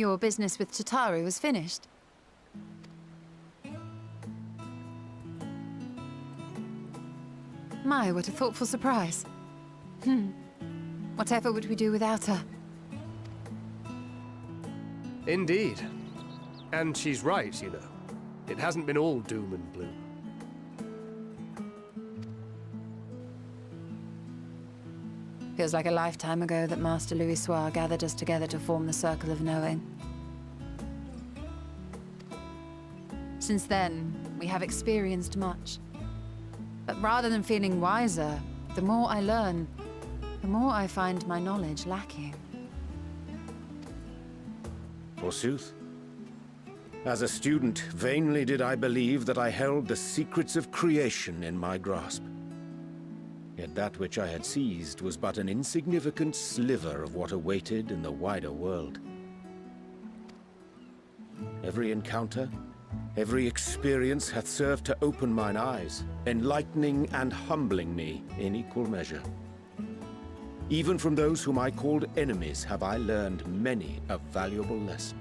Your business with Tataru was finished? My, what a thoughtful surprise. Whatever would we do without her? Indeed. And she's right, you know. It hasn't been all doom and gloom. Feels like a lifetime ago that Master Louis Soir gathered us together to form the Circle of Knowing. Since then, we have experienced much. But rather than feeling wiser, the more I learn, the more I find my knowledge lacking. Forsooth. As a student, vainly did I believe that I held the secrets of creation in my grasp. Yet that which I had seized was but an insignificant sliver of what awaited in the wider world. Every encounter, every experience hath served to open mine eyes, enlightening and humbling me in equal measure. Even from those whom I called enemies have I learned many a valuable lesson.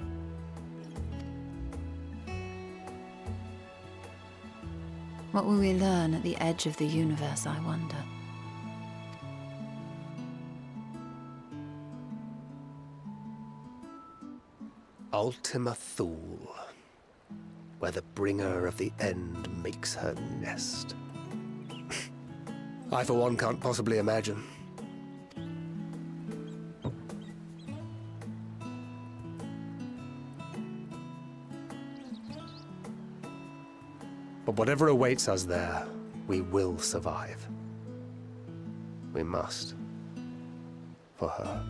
What will we learn at the edge of the universe, I wonder? Ultima Thule, where the bringer of the end makes her nest. I, for one, can't possibly imagine. But whatever awaits us there, we will survive. We must. For her.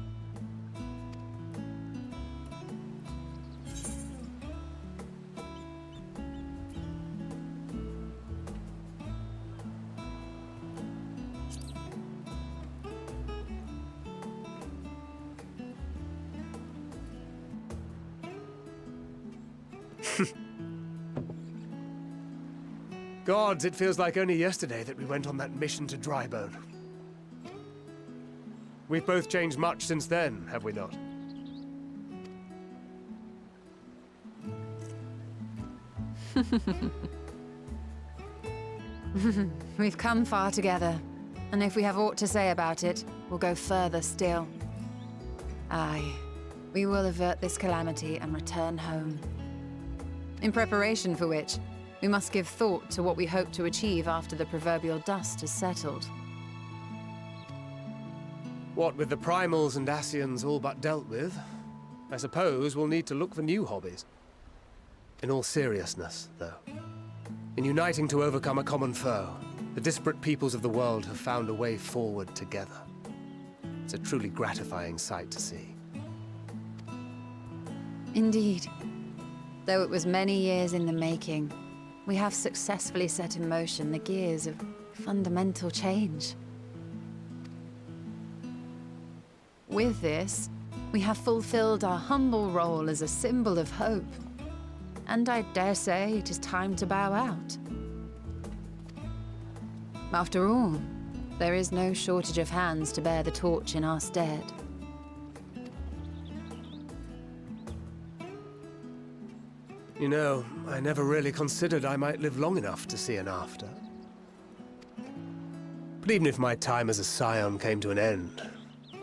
Gods, it feels like only yesterday that we went on that mission to Drybone. We've both changed much since then, have we not? We've come far together, and if we have aught to say about it, we'll go further still. Aye, we will avert this calamity and return home. In preparation for which, we must give thought to what we hope to achieve after the proverbial dust has settled. What with the primals and Ascians all but dealt with, I suppose we'll need to look for new hobbies. In all seriousness, though, in uniting to overcome a common foe, the disparate peoples of the world have found a way forward together. It's a truly gratifying sight to see. Indeed. Though it was many years in the making, we have successfully set in motion the gears of fundamental change. With this, we have fulfilled our humble role as a symbol of hope. And I dare say it is time to bow out. After all, there is no shortage of hands to bear the torch in our stead. You know, I never really considered I might live long enough to see an after. But even if my time as a scion came to an end,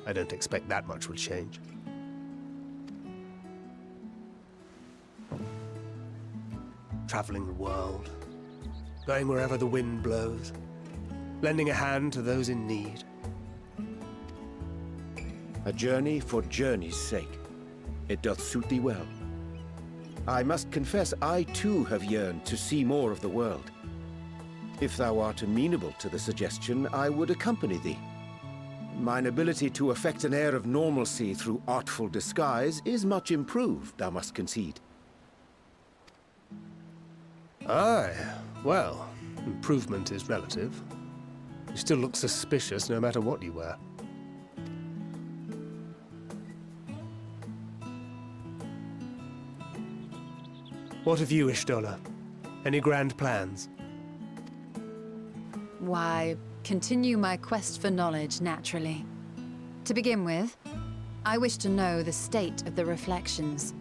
I don't expect that much will change. Traveling the world, going wherever the wind blows, lending a hand to those in need. A journey for journey's sake. It doth suit thee well. I must confess I too have yearned to see more of the world. If thou art amenable to the suggestion, I would accompany thee. Mine ability to effect an air of normalcy through artful disguise is much improved, thou must concede. Aye, well, improvement is relative. You still look suspicious no matter what you wear. What of you, Ishtola? Any grand plans? Why, continue my quest for knowledge, naturally. To begin with, I wish to know the state of the reflections.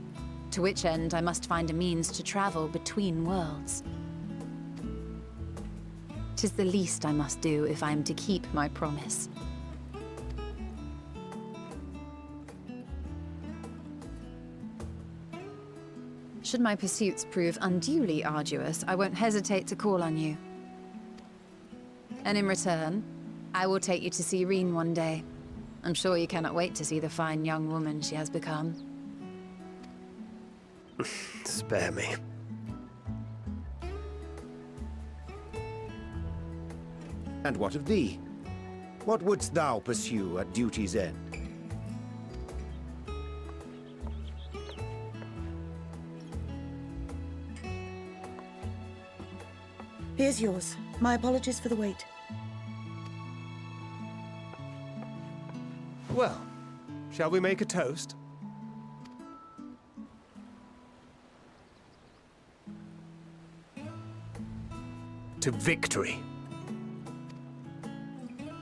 To which end I must find a means to travel between worlds. 'Tis the least I must do if I am to keep my promise. Should my pursuits prove unduly arduous, I won't hesitate to call on you. And in return, I will take you to see Reen one day. I'm sure you cannot wait to see the fine young woman she has become. Spare me. And what of thee? What wouldst thou pursue at duty's end? Here's yours. My apologies for the wait. Well, shall we make a toast? To victory.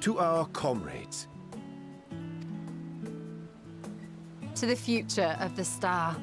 To our comrades. To the future of the star.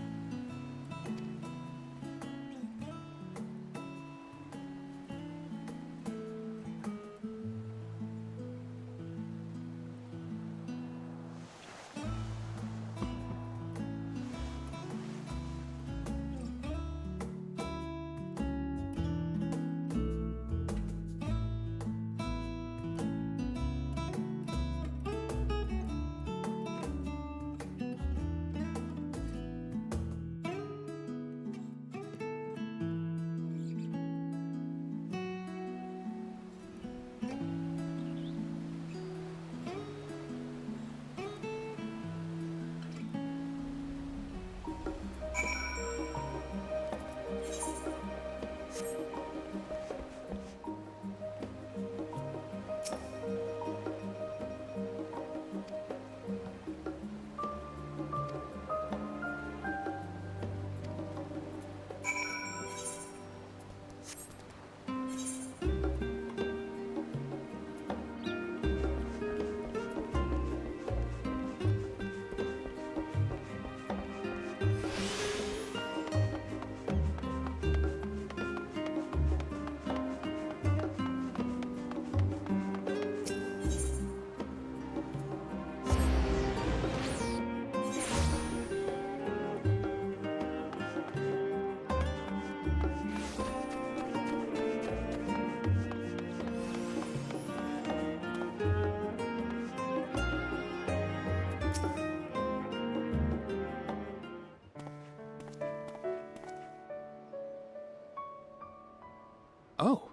Oh.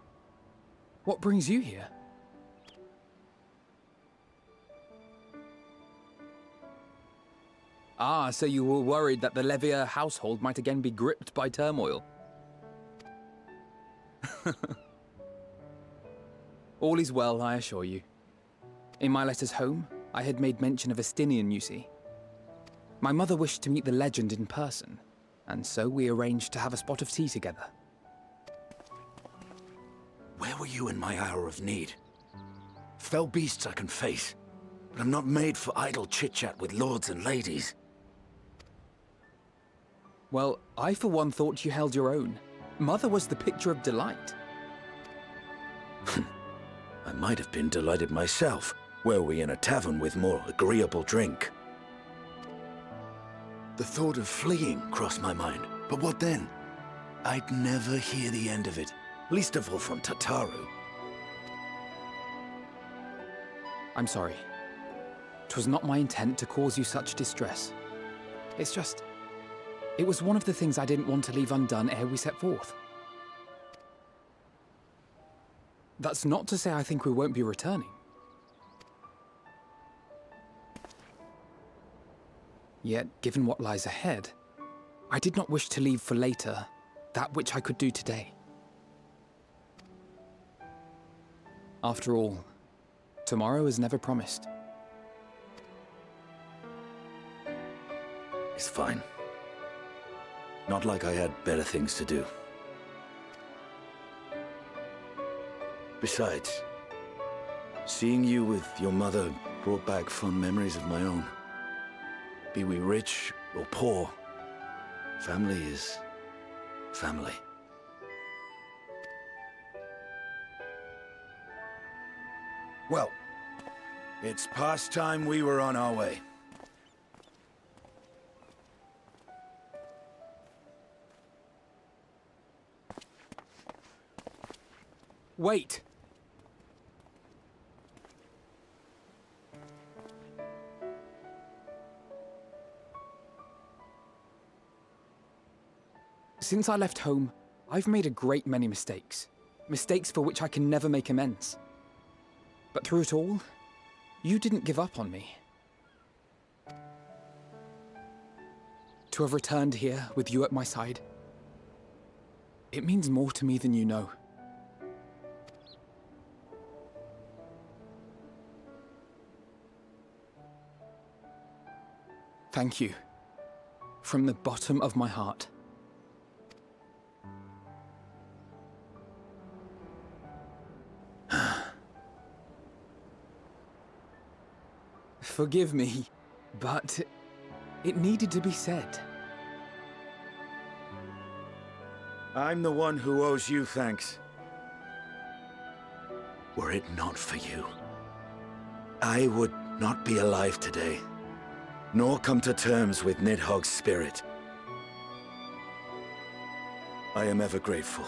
What brings you here? Ah, so you were worried that the Levier household might again be gripped by turmoil. All is well, I assure you. In my letters home, I had made mention of Estinian, you see. My mother wished to meet the legend in person, and so we arranged to have a spot of tea together. Where were you in my hour of need? Fell beasts I can face, but I'm not made for idle chit-chat with lords and ladies. Well, I for one thought you held your own. Mother was the picture of delight. I might have been delighted myself, were we in a tavern with more agreeable drink. The thought of fleeing crossed my mind, but what then? I'd never hear the end of it, least of all from Tataru. I'm sorry. 'Twas not my intent to cause you such distress. It's just... it was one of the things I didn't want to leave undone ere we set forth. That's not to say I think we won't be returning. Yet, given what lies ahead, I did not wish to leave for later that which I could do today. After all, tomorrow is never promised. It's fine. Not like I had better things to do. Besides, seeing you with your mother brought back fond memories of my own. Be we rich or poor, Family is family. Well, it's past time we were on our way. Wait! Since I left home, I've made a great many mistakes. Mistakes for which I can never make amends. But through it all, you didn't give up on me. To have returned here with you at my side, it means more to me than you know. Thank you. From the bottom of my heart. Forgive me, but it needed to be said. I'm the one who owes you thanks. Were it not for you, I would not be alive today, nor come to terms with Nidhogg's spirit. I am ever grateful.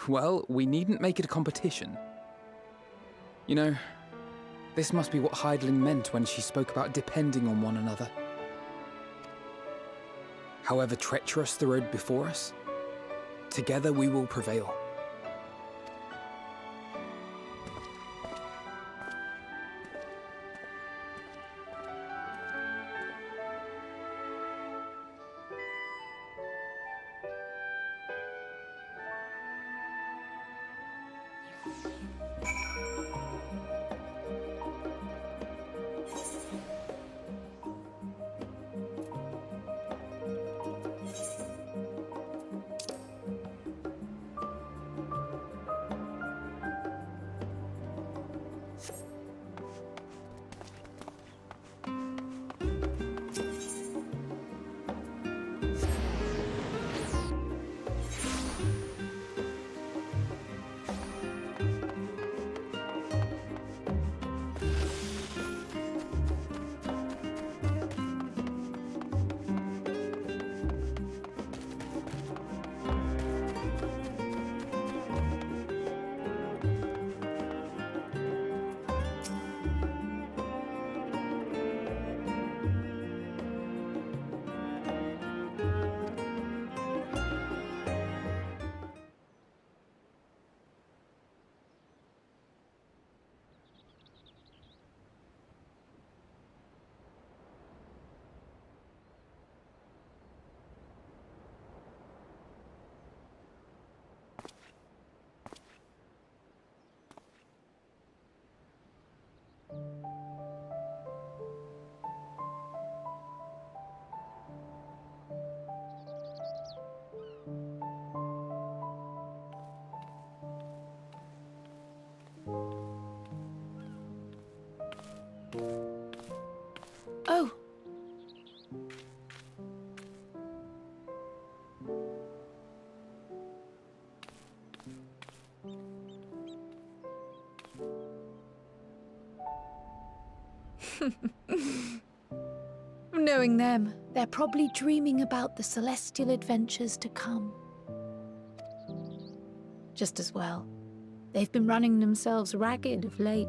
Well, we needn't make it a competition. You know, this must be what Hydaelyn meant when she spoke about depending on one another. However treacherous the road before us, together we will prevail. Oh. Knowing them, they're probably dreaming about the celestial adventures to come. Just as well. They've been running themselves ragged of late.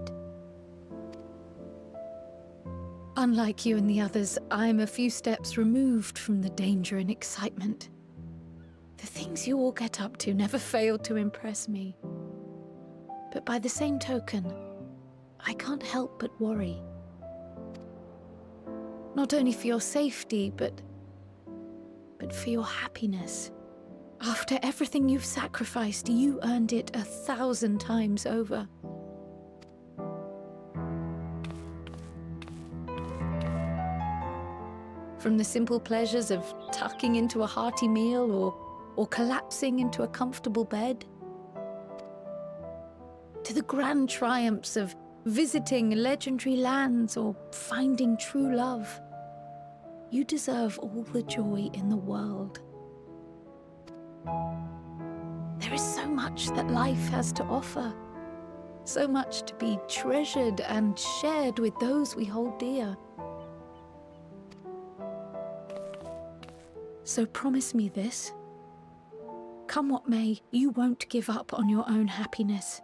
Unlike you and the others, I'm a few steps removed from the danger and excitement. The things you all get up to never fail to impress me. But by the same token, I can't help but worry. Not only for your safety, but for your happiness. After everything you've sacrificed, you earned it 1,000 times over. From the simple pleasures of tucking into a hearty meal or collapsing into a comfortable bed, to the grand triumphs of visiting legendary lands or finding true love, you deserve all the joy in the world. There is so much that life has to offer, so much to be treasured and shared with those we hold dear. So promise me this. Come what may, you won't give up on your own happiness.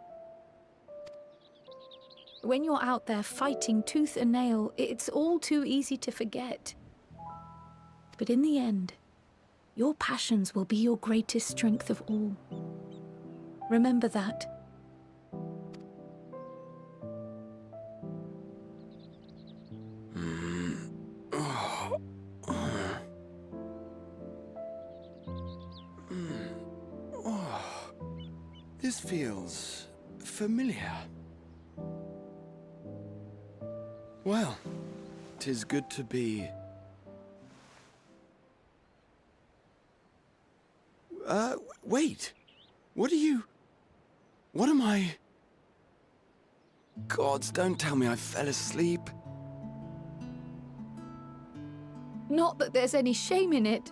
When you're out there fighting tooth and nail, it's all too easy to forget. But in the end, your passions will be your greatest strength of all. Remember that. This feels familiar. Well, 'tis good to be... wait. What am I... Gods, don't tell me I fell asleep. Not that there's any shame in it,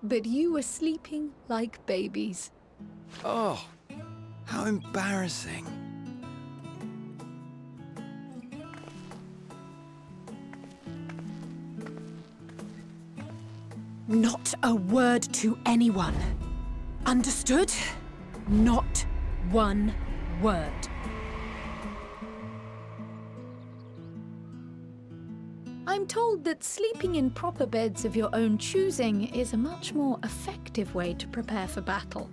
but you were sleeping like babies. Oh, how embarrassing. Not a word to anyone. Understood? Not one word. I'm told that sleeping in proper beds of your own choosing is a much more effective way to prepare for battle.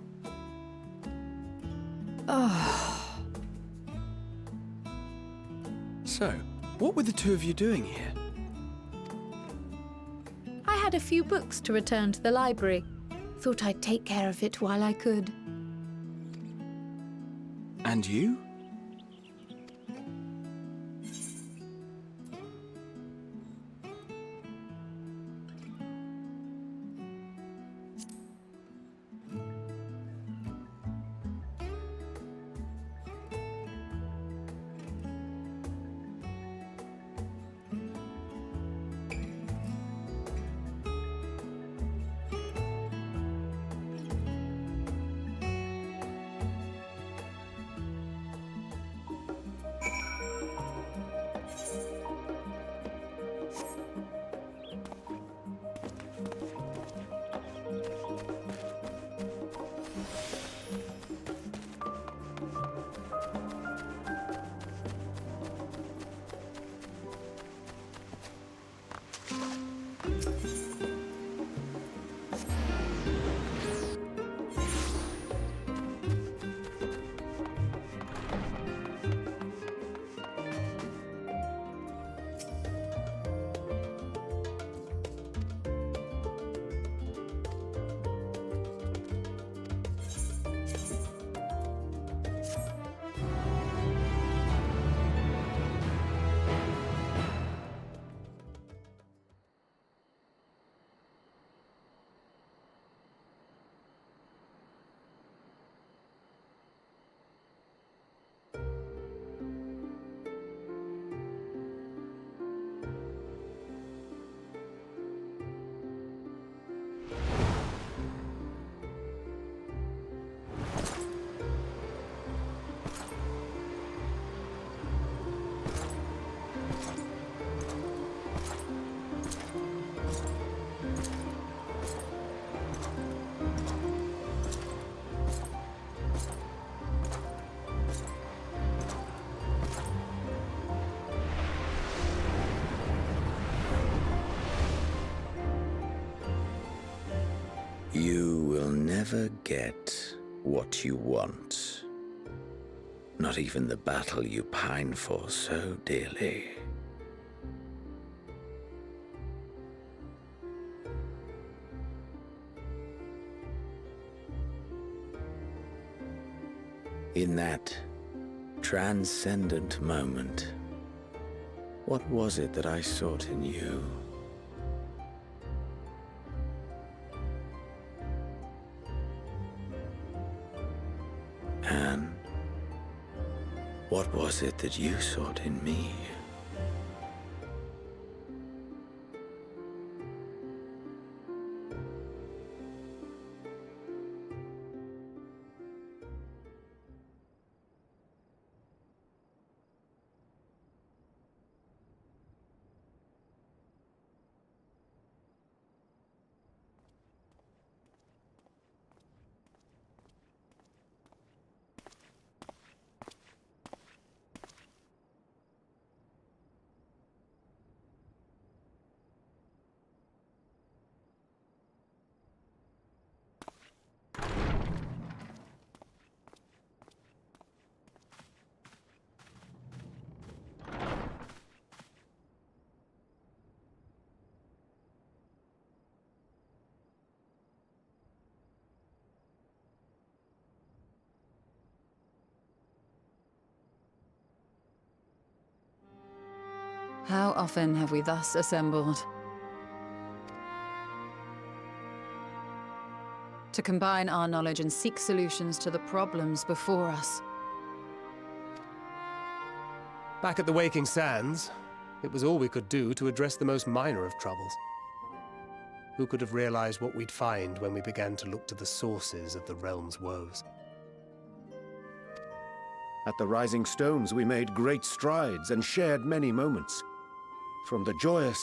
So, what were the two of you doing here? I had a few books to return to the library. Thought I'd take care of it while I could. And you? You will never get what you want. Not even the battle you pine for so dearly. In that transcendent moment, what was it that I sought in you? And what was it that you sought in me? How often have we thus assembled? To combine our knowledge and seek solutions to the problems before us. Back at the Waking Sands, it was all we could do to address the most minor of troubles. Who could have realized what we'd find when we began to look to the sources of the realm's woes? At the Rising Stones, we made great strides and shared many moments, from the joyous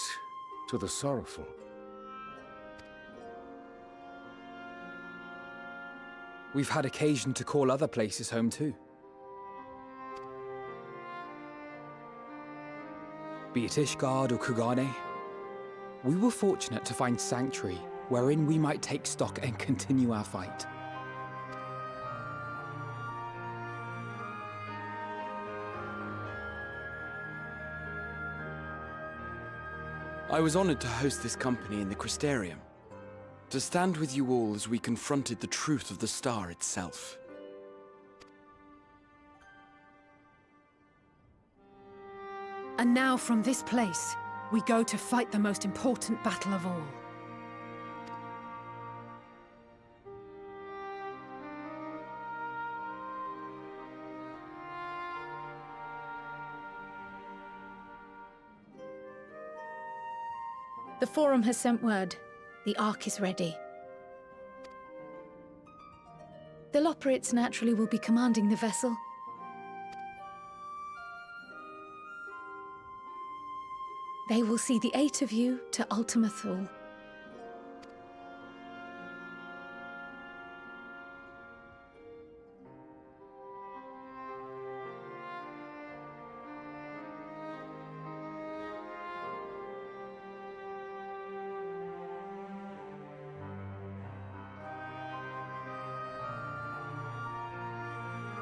to the sorrowful. We've had occasion to call other places home too. Be it Ishgard or Kugane, we were fortunate to find sanctuary wherein we might take stock and continue our fight. I was honored to host this company in the Crystarium, to stand with you all as we confronted the truth of the star itself. And now from this place, we go to fight the most important battle of all. The Forum has sent word. The Ark is ready. The Loporrits naturally will be commanding the vessel. They will see the 8 of you to Ultima Thule.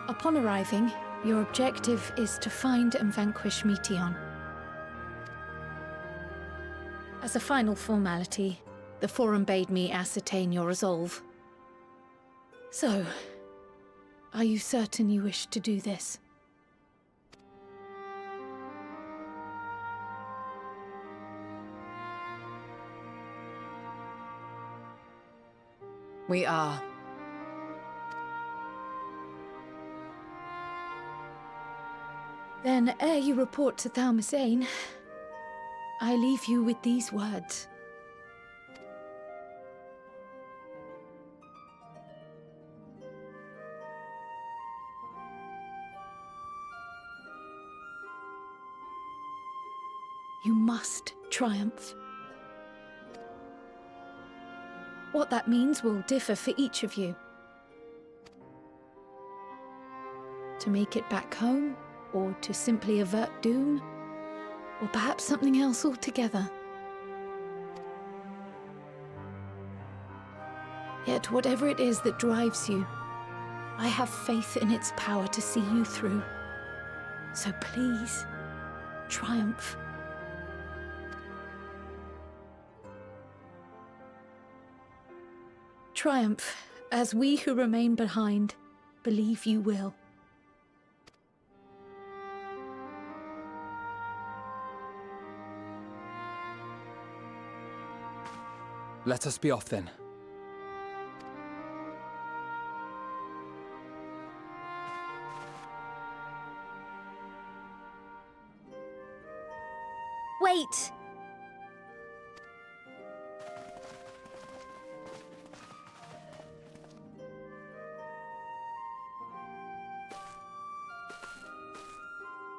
Upon arriving, your objective is to find and vanquish Meteion. As a final formality, the Forum bade me ascertain your resolve. So, are you certain you wish to do this? We are. Then, ere you report to Thalmasane, I leave you with these words. You must triumph. What that means will differ for each of you. To make it back home, or to simply avert doom, or perhaps something else altogether. Yet whatever it is that drives you, I have faith in its power to see you through. So please, triumph. Triumph, as we who remain behind believe you will. Let us be off then. Wait!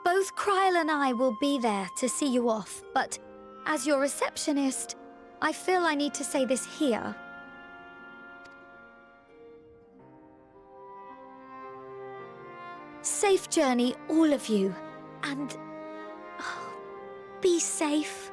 Both Kryl and I will be there to see you off, but as your receptionist, I feel I need to say this here. Safe journey, all of you, and be safe.